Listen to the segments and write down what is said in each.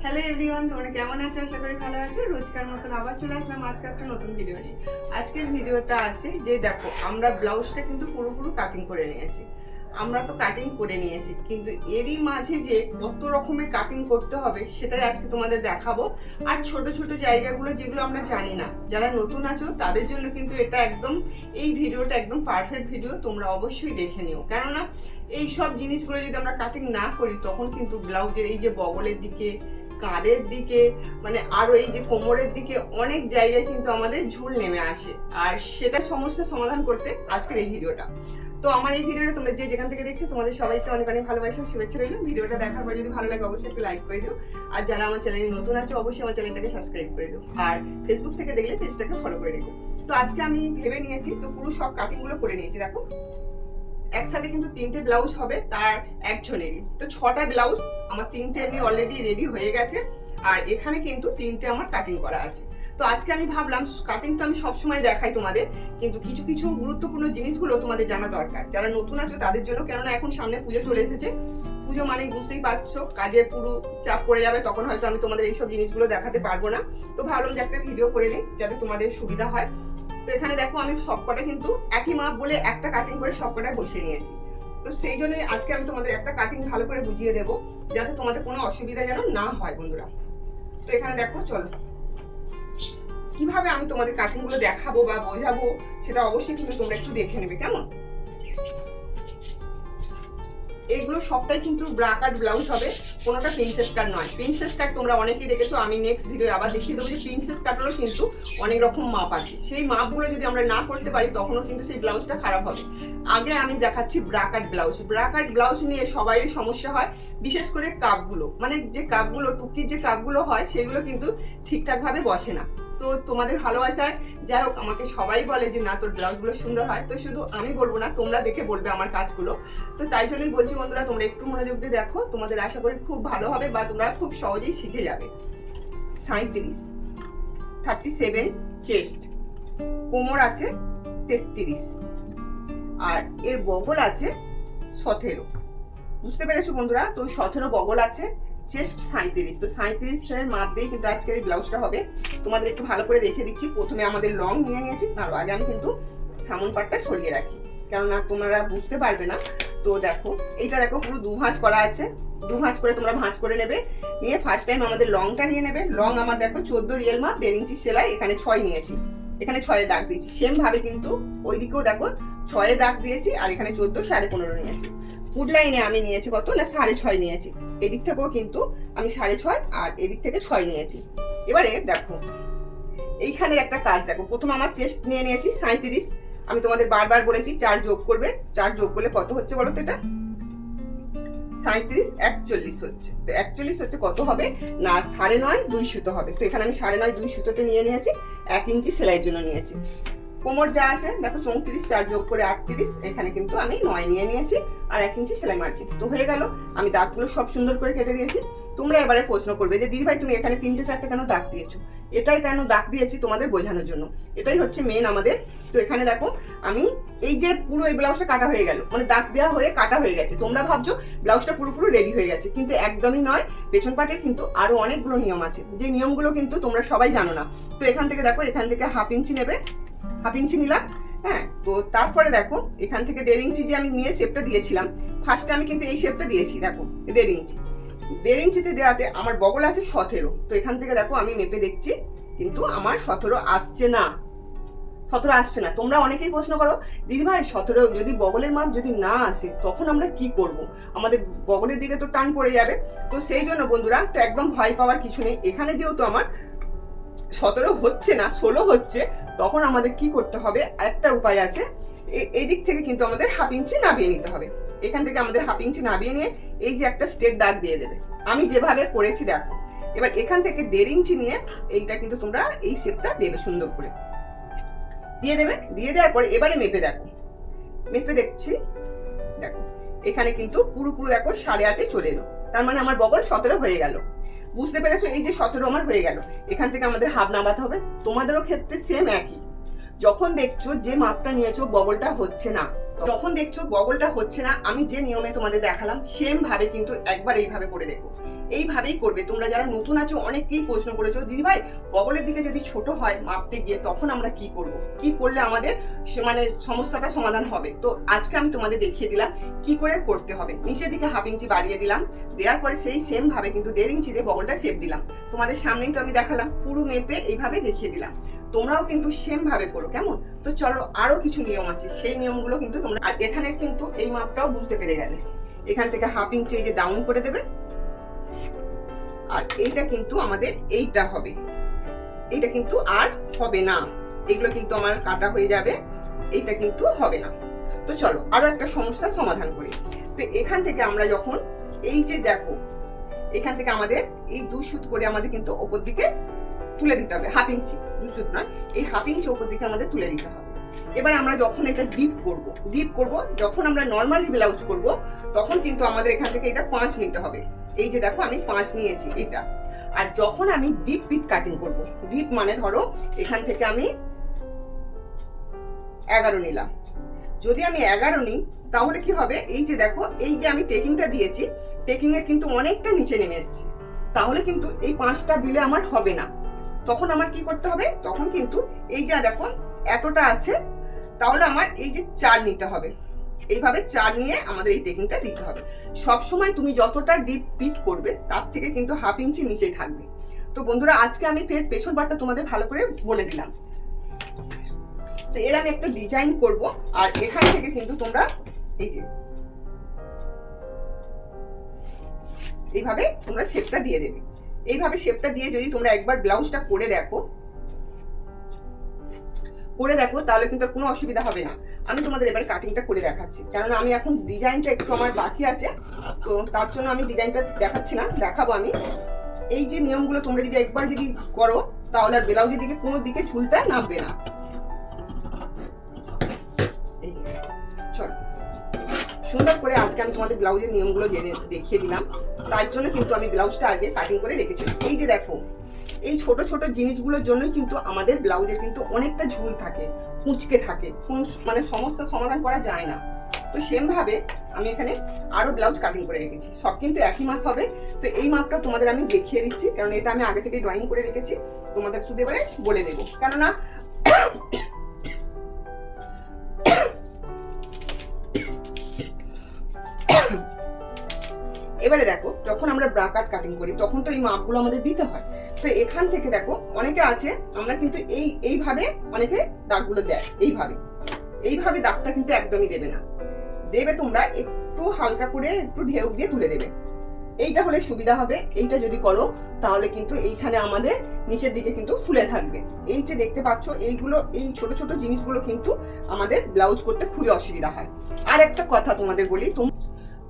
Hello everyone, তোমরা কেমন আছো? আশা করি ভালো আছো। রোজকার মতন আবার চলে আসলাম আজকে একটা নতুন ভিডিও নিয়ে। আজকের ভিডিওটা আছে যে দেখো, আমরা ব্লাউজটা কিন্তু পুরোপুরি কাটিং করে নিয়েছি। আমরা তো কাটিং করে নিয়েছি, কিন্তু এরই মাঝে যে কত রকমের কাটিং করতে হবে সেটাই আজকে তোমাদের দেখাবো। আর ছোট ছোট জায়গাগুলো যেগুলো আমরা জানি না, যারা নতুন আছো তাদের জন্য কিন্তু এটা একদম, এই ভিডিওটা একদম পারফেক্ট ভিডিও। তোমরা অবশ্যই দেখে নিও, কেননা এই সব জিনিসগুলো যদি আমরা কাটিং না করি তখন কিন্তু ব্লাউজের এই যে বগলের দিকে, কাঁধের দিকে, মানে আরো এই যে কোমরের দিকে অনেক জায়গায় কিন্তু আমাদের ঝুল নেমে আসে। আর সেটা সমস্যার সমাধান করতে আজকের এই ভিডিওটা। তো আমার এই ভিডিওটা তোমরা যে যেখান থেকে দেখছো তোমাদের সবাইকে অনেক অনেক ভালোবাসা, শুভেচ্ছা রইলো। ভিডিওটা দেখার পর যদি ভালো লাগে অবশ্যই একটু লাইক করে দিও। আর যারা আমার চ্যানেলে নতুন আছো অবশ্যই আমার চ্যানেলটাকে সাবস্ক্রাইব করে দিও। আর ফেসবুক থেকে দেখলে পেজটাকে ফলো করে রেখো। তো আজকে আমি ভেবে নিয়েছি, তো পুরো সব কাটিং গুলো করে নিয়েছি। দেখো, একসাথে কিন্তু 3টে ব্লাউজ হবে, তার একজনেরই। তো 6টা ব্লাউজ আমার 3টে এমনি অলরেডি রেডি হয়ে গেছে। আর এখানে কিন্তু 3টে আমার কাটিং করা আছে। তো আজকে আমি ভাবলাম, কাটিং তো আমি সবসময় দেখাই তোমাদের, কিন্তু কিছু কিছু গুরুত্বপূর্ণ জিনিসগুলো তোমাদের জানা দরকার যারা নতুন আছো তাদের জন্য। কেননা এখন সামনে পুজো চলে এসেছে। পুজো মানে বুঝতেই পারছো, কাজের পুরো চাপ পড়ে যাবে, তখন হয়তো আমি তোমাদের এইসব জিনিসগুলো দেখাতে পারবো না। তো ভাবলাম যে একটা ভিডিও করে নিই যাতে তোমাদের সুবিধা হয়। তো এখানে দেখো, আমি সবকটা কিন্তু একই মাপ বলে একটা কাটিং করে সবকটা বসিয়ে নিয়েছি। তো সেই জন্যই আজকে আমি তোমাদের একটা কাটিং ভালো করে বুঝিয়ে দেবো, যাতে তোমাদের কোনো অসুবিধা যেন না হয় বন্ধুরা। তো এখানে দেখো, চলো কিভাবে আমি তোমাদের কাটিং গুলো দেখাবো বা বোঝাবো সেটা অবশ্যই কিন্তু তোমরা একটু দেখে নেবে, কেমন? এগুলো সবটাই কিন্তু ব্রা কাট ব্লাউজ হবে, কোনোটা প্রিন্সেস কাট নয়। প্রিন্সেস কাট তোমরা অনেকেই দেখেছো, আমি নেক্সট ভিডিও আবার দেখিয়ে দেবো যে প্রিন্সেস কাটেরও কিন্তু অনেক রকম মাপ আছে। সেই মাপগুলো যদি আমরা না করতে পারি তখনও কিন্তু সেই ব্লাউজটা খারাপ হবে। আগে আমি দেখাচ্ছি ব্রা কাট ব্লাউজ। ব্রা কাট ব্লাউজ নিয়ে সবারই সমস্যা হয়, বিশেষ করে কাপগুলো, মানে যে কাপগুলো, টুকির যে কাপগুলো হয় সেগুলো কিন্তু ঠিকঠাকভাবে বসে না। তো তোমাদের ভালোবাসায় যাই হোক, আমাকে সবাই বলে যে না তোর ব্লাউজগুলো সুন্দর হয়। তো শুধু আমি বলবো না, তোমরা দেখে বলবে আমার কাজগুলো। তো তাই জন্যই বলছি বন্ধুরা, তোমরা একটু মনোযোগ দিয়ে দেখো, তোমাদের আশা করি খুব ভালো হবে বা তোমরা খুব সহজেই শিখে যাবে। 37, 37 চেস্ট, কোমর আছে 33, আর এর বগল আছে 17। বুঝতে পেরেছো বন্ধুরা? তো 17 বগল আছে, চেস্ট 37। তো 37-এর মাপ দিয়ে কিন্তু আজকের এই ব্লাউজটা হবে। তোমাদের একটু ভালো করে দেখে দিচ্ছি। প্রথমে আমাদের লং নিয়ে নিয়েছি, তার আগে আমি কিন্তু সামন পাটটা সরিয়ে রাখি, কেননা তোমরা বুঝতে পারবে না। তো দেখো, এইটা দেখো পুরো 2 ভাঁজ করা আছে। 2 ভাঁজ করে তোমরা ভাঁজ করে নেবে। নিয়ে ফার্স্ট টাইম আমাদের লংটা নিয়ে নেবে। লং আমার দেখো 14 রিয়েল মাপ, 1.5 ইঞ্চি সেলাই, এখানে 6 নিয়েছি, এখানে 6-এ দাগ দিয়েছি। সেম ভাবে কিন্তু ওইদিকেও দেখো 6-এ দাগ দিয়েছি, আর এখানে 14, 15.5 নিয়েছি। ফুড লাইনে আমি নিয়েছি কত না 6.5 নিয়েছি। এদিক থেকেও কিন্তু আমি 6.5 আর এদিক থেকে 6 নিয়েছি। এবারে দেখো, এইখানের একটা কাজ দেখো। প্রথম আমার চেস্ট নিয়ে নিয়েছি 37। আমি তোমাদের বারবার বলেছি 4 যোগ করবে। 4 যোগ করলে কত হচ্ছে বলো তো? এটা 37 41 হচ্ছে। তো 41 হচ্ছে কত হবে না 9.5 2 সুতো হবে। তো এখানে আমি 9.5 2 সুতোতে নিয়ে নিয়েছি, 1 ইঞ্চি সেলাইয়ের জন্য নিয়েছি। কোমর যা আছে দেখো 34, 4 যোগ করে 38, এখানে কিন্তু আমি 9 নিয়ে নিয়েছি, আর 1 ইঞ্চি সেলাই মারছি। তো হয়ে গেল। আমি দাগগুলো সব সুন্দর করে কেটে দিয়েছি। তোমরা এবারে প্রশ্ন করবে যে দিদি ভাই তুমি এখানে 3টে 4টে কেন দাগ দিয়েছো? এটাই কেন দাগ দিয়েছি তোমাদের বোঝানোর জন্য, এটাই হচ্ছে মেন আমাদের। তো এখানে দেখো, আমি এই যে পুরো এই ব্লাউজটা কাটা হয়ে গেল, মানে দাগ দেওয়া হয়ে কাটা হয়ে গেছে। তোমরা ভাবছো ব্লাউজটা পুরোপুরি রেডি হয়ে গেছে, কিন্তু একদমই নয়। পেছন পাটের কিন্তু আরো অনেকগুলো নিয়ম আছে, যে নিয়মগুলো কিন্তু তোমরা সবাই জানো না। তো এখান থেকে দেখো, এখান থেকে 1/2 ইঞ্চি নেবে, 1/2 ইঞ্চি নিলাম। হ্যাঁ, তো তারপরে দেখো এখান থেকে 1.5 ইঞ্চি যে আমি নিয়ে শেপটা দিয়েছিলাম, ফার্স্টে আমি কিন্তু এই শেপটা দিয়েছি। দেখো 1.5 ইঞ্চি, 1.5 ইঞ্চিতে দেওয়াতে আমার বগল আছে 17। তো এখান থেকে দেখো আমি মেপে দেখছি, কিন্তু আমার 17 আসছে না। 17 আসছে না। তোমরা অনেকেই প্রশ্ন করো দিদি ভাই 17 যদি বগলের মাপ যদি না আসে তখন আমরা কি করব? আমাদের বগলের দিকে তো টান পড়ে যাবে। তো সেই জন্য বন্ধুরা, তো একদম ভয় পাওয়ার কিছু নেই। এখানে যেহেতু আমার 17 হচ্ছে না, 16 হচ্ছে, তখন আমাদের কি করতে হবে? একটা উপায় আছে। এই দিক থেকে কিন্তু আমাদের 1/2 ইঞ্চি নামিয়ে নিতে হবে। এখান থেকে আমাদের 1/2 ইঞ্চি নামিয়ে নিয়ে এই যে একটা স্ট্রেট দাগ দিয়ে দেবে, আমি যেভাবে করেছি দেখো। এবার এখান থেকে 1.5 ইঞ্চি নিয়ে এইটা কিন্তু তোমরা এই শেপটা দেবে, সুন্দর করে দিয়ে দেবে। দিয়ে দেওয়ার পরে এবারে মেপে দেখো, মেপে দেখছি দেখো এখানে কিন্তু পুরো দেখো 8.5 চলে এলো। তার মানে আমার বগল 17 হয়ে গেল। বুঝতে পেরেছো? এই যে 17 আমার হয়ে গেল, এখান থেকে আমাদের হাফ নামাতে হবে। তোমাদেরও ক্ষেত্রে সেম একই। যখন দেখছো যে মাপটা নিয়েছো বগলটা হচ্ছে না, যখন দেখছো বগলটা হচ্ছে না, আমি যে নিয়মে তোমাদের দেখালাম সেম ভাবে কিন্তু একবার এইভাবে করে দেখো। এইভাবেই করবে। তোমরা যারা নতুন আছো অনেকেই প্রশ্ন করেছো, দিদি ভাই বগলের দিকে যদি ছোট হয় মাপতে গিয়ে তখন আমরা কি করব, কি করলে আমাদের মানে সমস্যাটা সমাধান হবে। তো আজকে আমি তোমাদের দেখিয়ে দিলাম কি করে করতে হবে। নিচের দিকে 1/2 ইঞ্চি বাড়িয়ে দিলাম, দেওয়ার পরে সেই সেম ভাবে কিন্তু 1.5 ইঞ্চি দিয়ে বগলটা শেপ দিলাম। তোমাদের সামনেই তো আমি দেখালাম, পুরো মেপে এইভাবে দেখিয়ে দিলাম। তোমরাও কিন্তু সেম ভাবে করো, কেমন? তো চলো, আরো কিছু নিয়ম আছে, সেই নিয়মগুলো কিন্তু তোমরা, আর এখানে কিন্তু এই মাপটাও বুঝতে পেরে গেলে এখান থেকে 1/2 ইঞ্চি এই যে ডাউন করে দেবে, আর এইটা কিন্তু আমাদের এইটা হবে, এইটা কিন্তু আর হবে না, এগুলো কিন্তু আমার কাটা হয়ে যাবে, এইটা কিন্তু হবে না। তো চলো আরো একটা সমস্যার সমাধান করি। তো এখান থেকে আমরা যখন এই যে দেখো এখান থেকে আমাদের এই 2 সুত করে আমাদের কিন্তু ওপর দিকে তুলে দিতে হবে, 1/2 ইঞ্চি, 2 সুত নয়, এই 1/2 ইঞ্চি ওপর দিকে আমাদের তুলে দিতে হবে। এবার আমরা যখন এটা ডিপ করব, যখন আমরা নর্মালি ব্লাউজ করব তখন কিন্তু আমাদের এখান থেকে এটা 5 নিতে হবে। এই যে দেখো আমি 5 নিয়েছি এটা। আর যখন আমি ডিপ পিট কাটিং করব, ডিপ মানে ধরো এখান থেকে আমি 11 নিলাম, যদি আমি 11 নিই তাহলে কি হবে, এই যে দেখো এই যে আমি টেকিংটা দিয়েছি, টেকিং এর কিন্তু অনেকটা নিচে নেমে এসেছে, তাহলে কিন্তু এই 5টা দিলে আমার হবে না। তখন আমার কি করতে হবে, তখন কিন্তু এই যে দেখো এতটা আছে, তাহলে আমার এই যে 4 নিতে হবে, এইভাবে 4 নিয়ে আমাদের এই টেকিংটা দিতে হবে। সব সময় তুমি যতটা ডিপ পিট করবে তার থেকে কিন্তু 1/2 ইঞ্চি নিচেই থাকবে। তো বন্ধুরা আজকে আমি পেছন পাটটা তোমাদের ভালো করে বলে দিলাম। তো এর আমি একটা ডিজাইন করব, আর এখান থেকে কিন্তু তোমরা এই যে এইভাবে তোমরা শেপটা দিয়ে দেবে। এইভাবে শেপটা দিয়ে যদি তোমরা একবার ব্লাউজটা করে দেখো তাহলে কিন্তু কোনো অসুবিধা হবে না। আমি তোমাদের এবার কাটিংটা করে দেখাচ্ছি, কারণ আমি এখন ডিজাইনটা একটু আমার বাকি আছে, তো তার জন্য আমি ডিজাইনটা দেখাচ্ছি না, দেখাবো আমি। এই যে নিয়মগুলো তোমরা যদি একবার যদি করো তাহলে আর ব্লাউজের দিকে কোনো দিকে ঝুলটা নামবে না। এই যে চলো সুন্দর করে আজকে আমি তোমাদের ব্লাউজের নিয়মগুলো দেখিয়ে দিলাম, তার জন্য কিন্তু আমি ব্লাউজটা আগে কাটিং করে রেখেছিলাম। এই যে দেখো এই ছোট ছোট জিনিসগুলোর জন্যই কিন্তু আমাদের ব্লাউজের কিন্তু অনেকটা ঝুল থাকে, কুঁচকে থাকে, মানে সমস্যার সমাধান করা যায় না। তো সেম ভাবে আমি এখানে আরো ব্লাউজ কাটিং করে রেখেছি, সব কিন্তু একই মাপ হবে। তো এই মাপটা তোমাদের আমি দেখিয়ে দিচ্ছি, কারণ এটা আমি আগে থেকে ড্রয়িং করে রেখেছি, তোমাদের শুধু এবারে বলে দেবো, কেননা এবারে দেখো যখন আমরা ব্রা কাট কাটিং করি তখন তো এই মাপগুলো আমাদের দিতে হয়। তো এখান থেকে দেখো অনেকে আছে, আমরা কিন্তু এইভাবে অনেকে দাগগুলো দেয়, এইভাবে দাগটা কিন্তু একদমই দেবে না, দেবে তোমরা একটু হালকা করে একটু ঢেউ দিয়ে তুলে দেবে। এইটা হলে সুবিধা হবে। এইটা যদি করো তাহলে কিন্তু এইখানে আমাদের নিচের দিকে কিন্তু ফুলে থাকবে। এই যে দেখতে পাচ্ছ এইগুলো, এই ছোট ছোট জিনিসগুলো কিন্তু আমাদের ব্লাউজ করতে খুবই অসুবিধা হয়। আর একটা কথা তোমাদের বলি,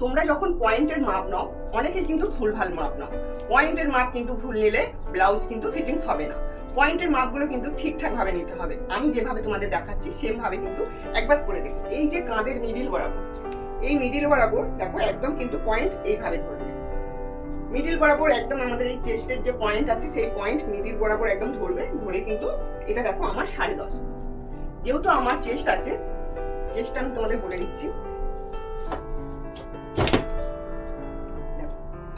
তোমরা যখন পয়েন্টের মাপ নাও অনেকে কিন্তু ভুলভাল মাপ নাও, পয়েন্টের মাপ কিন্তু ভুল নিলে ব্লাউজ কিন্তু ফিটিংস হবে না। পয়েন্টের মাপগুলো কিন্তু ঠিকঠাক ভাবে নিতে হবে। আমি যেভাবে তোমাদের দেখাচ্ছি সেম ভাবে কিন্তু একবার করে দেখো। এই যে কাঁধের মিডিল বরাবর, এই মিডিল বরাবর দেখো একদম কিন্তু পয়েন্ট এইভাবে ধরবে, মিডিল বরাবর একদম আমাদের এই চেস্টের যে পয়েন্ট আছে সেই পয়েন্ট মিডিল বরাবর একদম ধরবে, ধরে কিন্তু এটা দেখো আমার 10.5, যেহেতু আমার চেস্ট আছে, চেস্টটা আমি তোমাদের বলে দিচ্ছি,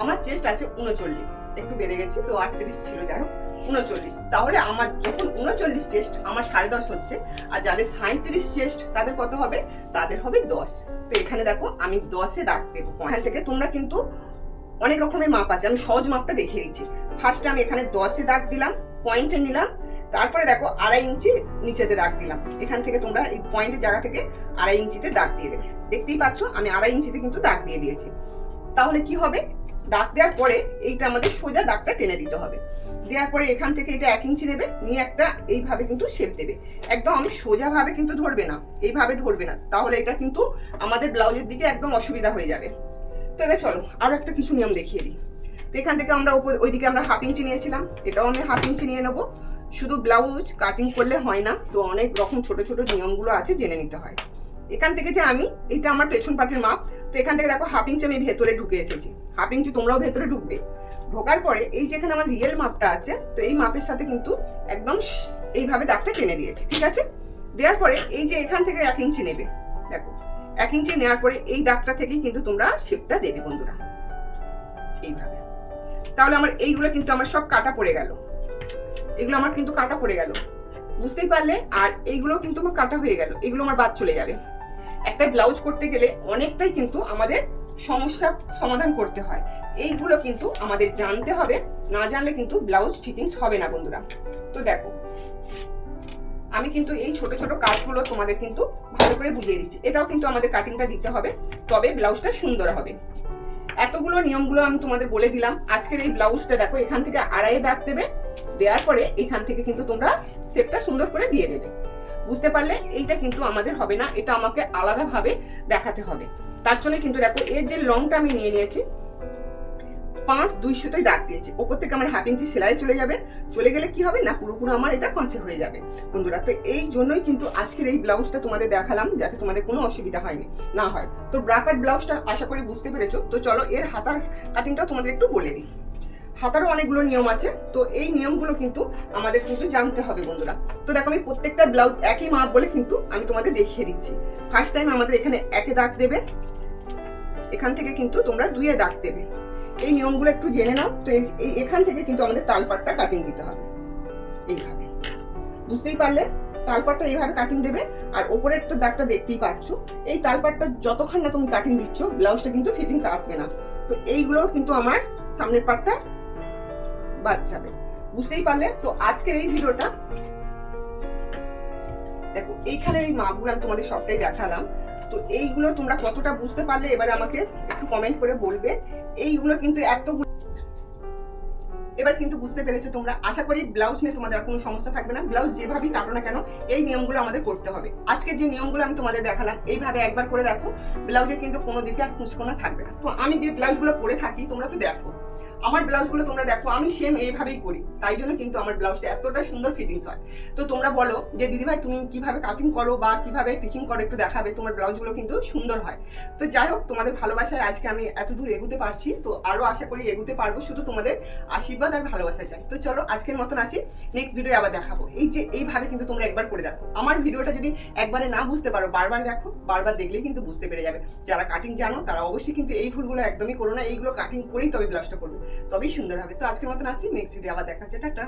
আমার চেস্ট আছে 39, একটু বেড়ে গেছি তো 38 ছিল, যাই হোক 39। তাহলে আমার যখন 39 চেস্ট আমার 10.5 হচ্ছে, আর যাদের 37 চেস্ট তাদের কত হবে, তাদের হবে 10। তো এখানে দেখো আমি 10-এ দাগ দেবো। এখান থেকে তোমরা কিন্তু অনেক রকমের মাপ আছে, আমি সহজ মাপটা দেখিয়ে দিচ্ছি। ফার্স্টে আমি এখানে 10-এ দাগ দিলাম, পয়েন্টে নিলাম, তারপরে দেখো 2.5 ইঞ্চি নিচেতে দাগ দিলাম। এখান থেকে তোমরা এই পয়েন্টের জায়গা থেকে 2.5 ইঞ্চিতে দাগ দিয়ে দেবে। দেখতেই পাচ্ছ আমি 2.5 ইঞ্চিতে কিন্তু দাগ দিয়ে দিয়েছি। তাহলে কি হবে, দাগ দেওয়ার পরে এইটা আমাদের সোজা দাগটা টেনে দিতে হবে। দেওয়ার পরে এখান থেকে এটা 1 ইঞ্চি নেবে, নিয়ে একটা এইভাবে কিন্তু শেপ দেবে। একদম সোজা ভাবে কিন্তু ধরবে না, এইভাবে ধরবে না, তাহলে এটা কিন্তু আমাদের ব্লাউজের দিকে একদম অসুবিধা হয়ে যাবে। তো এবার চলো আরো একটা কিছু নিয়ম দেখিয়ে দিই। তো এখান থেকে আমরা ওইদিকে আমরা 1/2 ইঞ্চি নিয়েছিলাম, এটাও আমি 1/2 ইঞ্চি নিয়ে নেবো। শুধু ব্লাউজ কাটিং করলে হয় না, তো অনেক রকম ছোট ছোট নিয়মগুলো আছে, জেনে নিতে হয়। এখান থেকে যে আমি, এটা আমার পেছন পাটের মাপ, তো এখান থেকে দেখো 1/2 ইঞ্চি আমি ভেতরে ঢুকে এসেছি, 1/2 ইঞ্চি তোমরাও ভেতরে ঢুকবে। ঢোকার পরে এই যেখানে আমার রিয়েল মাপটা আছে, তো এই মাপের সাথে কিন্তু একদম এইভাবে দাগটা টেনে দিয়েছি, ঠিক আছে। দেওয়ার পরে এই যে এখান থেকে 1 ইঞ্চি নেবে, দেখো 1 ইঞ্চি নেওয়ার পরে এই দাগটা থেকেই কিন্তু তোমরা শেপটা দেবে বন্ধুরা, এইভাবে। তাহলে আমার এইগুলো কিন্তু আমার সব কাটা পড়ে গেল, এগুলো আমার কিন্তু কাটা পড়ে গেল, বুঝতেই পারলে। আর এইগুলো কিন্তু আমার কাটা হয়ে গেল, এগুলো আমার বাদ চলে যাবে। একটা ব্লাউজ করতে গেলে অনেকটাই কিন্তু আমাদের সমস্যা সমাধান করতে হয়, এইগুলো কিন্তু আমাদের জানতে হবে, না জানলে কিন্তু ব্লাউজ ফিটিংস হবে না বন্ধুরা। তো দেখো আমি কিন্তু এই ছোট ছোট কাজগুলো তোমাদের কিন্তু ভালো করে বুঝিয়ে দিচ্ছি, এটাও কিন্তু আমাদের কাটিংটা দিতে হবে, তবে ব্লাউজটা সুন্দর হবে। এতগুলো নিয়মগুলো আমি তোমাদের বলে দিলাম। আজকের এই ব্লাউজটা দেখো এখান থেকে আড়াই দাগ দেবে, দেওয়ার পরে এখান থেকে কিন্তু তোমরা শেপটা সুন্দর করে দিয়ে দেবে, বুঝতে পারলে। এইটা কিন্তু আমাদের হবে না, এটা আমাকে আলাদাভাবে দেখাতে হবে। তার জন্য কিন্তু দেখো এর যে লংটা আমি নিয়ে নিয়েছি 5 2 সুতোই দাগ দিয়েছি, ওপর থেকে আমার 1/2 ইঞ্চি সেলাই চলে যাবে, চলে গেলে কি হবে না পুরোপুরো আমার এটা 5 হয়ে যাবে বন্ধুরা। তো এই জন্যই কিন্তু আজকের এই ব্লাউজটা তোমাদের দেখালাম, যাতে তোমাদের কোনো অসুবিধা হয়নি না হয়। তো ব্রাকাট ব্লাউজটা আশা করি বুঝতে পেরেছো। তো চলো এর হাতার কাটিংটা তোমাদের একটু বলে দিই। হাতারও অনেকগুলো নিয়ম আছে, তো এই নিয়মগুলো কিন্তু আমাদের কিন্তু জানতে হবে বন্ধুরা। তো দেখো আমি প্রত্যেকটা ব্লাউজ একই মাপ বলে কিন্তু আমি তোমাদের দেখিয়ে দিচ্ছি। ফার্স্ট টাইম আমাদের এখানে 1 দাগ দেবে, এখান থেকে কিন্তু তোমরা 2 দাগ দেবে। এই নিয়মগুলো একটু জেনে নাও। তো এই এখান থেকে কিন্তু আমাদের তালপাটটা কাটিং দিতে হবে এইভাবে, বুঝতেই পারলে। তালপাটটা এইভাবে কাটিং দেবে, আর ওপরের তো দাগটা দেখতেই পাচ্ছ। এই তালপাটটা যতক্ষণ না তুমি কাটিং দিচ্ছ ব্লাউজটা কিন্তু ফিটিংস আসবে না। তো এইগুলো কিন্তু আমার সামনের পাটটা বাদ যাবে, বুঝতেই পারলে। তো আজকের এই ভিডিওটা দেখো এইখানে এই মাপগুলো আমি তোমাদের সবটাই দেখালাম। তো এইগুলো তোমরা কতটা বুঝতে পারলে এবারে আমাকে একটু কমেন্ট করে বলবে। এইগুলো কিন্তু এবার কিন্তু বুঝতে পেরেছো তোমরা। আশা করি ব্লাউজ নিয়ে তোমাদের আর কোনো সমস্যা থাকবে না। ব্লাউজ যেভাবেই কাটো না কেন এই নিয়মগুলো আমাদের করতে হবে। আজকে যে নিয়মগুলো আমি তোমাদের দেখালাম এইভাবে একবার করে দেখো, ব্লাউজে কিন্তু কোনো দিকে আর কুঁচকোনা থাকবে না। তো আমি যে ব্লাউজগুলো পরে থাকি তোমরা তো দেখো, আমার ব্লাউজগুলো তোমরা দেখো আমি সেম এইভাবেই করি, তাই জন্য কিন্তু আমার ব্লাউজটা এতটা সুন্দর ফিটিংস হয়। তো তোমরা বলো যে দিদিভাই তুমি কিভাবে কাটিং করো বা কিভাবে টিচিং করো, একটু দেখাবে, তোমার ব্লাউজগুলো কিন্তু সুন্দর হয়। তো যাই হোক, তোমাদের ভালোবাসায় আজকে আমি এত দূর এগোতে পারছি, তো আরো আশা করি এগোতে পারবো, শুধু তোমাদের আশীর্বাদ আর ভালোবাসা চাই। তো চলো আজকের মতন আসি, নেক্সট ভিডিও আবার দেখাবো। এই যে এইভাবে কিন্তু তোমরা একবার করে দেখো। আমার ভিডিওটা যদি একবারে না বুঝতে পারো বারবার দেখো, বারবার দেখলেই কিন্তু বুঝতে পেরে যাবে। যারা কাটিং জানো তারা অবশ্যই কিন্তু এই ফুলগুলো একদমই করো না, এইগুলো কাটিং করেই তবে ব্লাউজটা করবে, তবেই সুন্দর হবে। তো আজকের মতন আসি, নেক্সট ভিডিও আবার দেখা হচ্ছে, টাটা।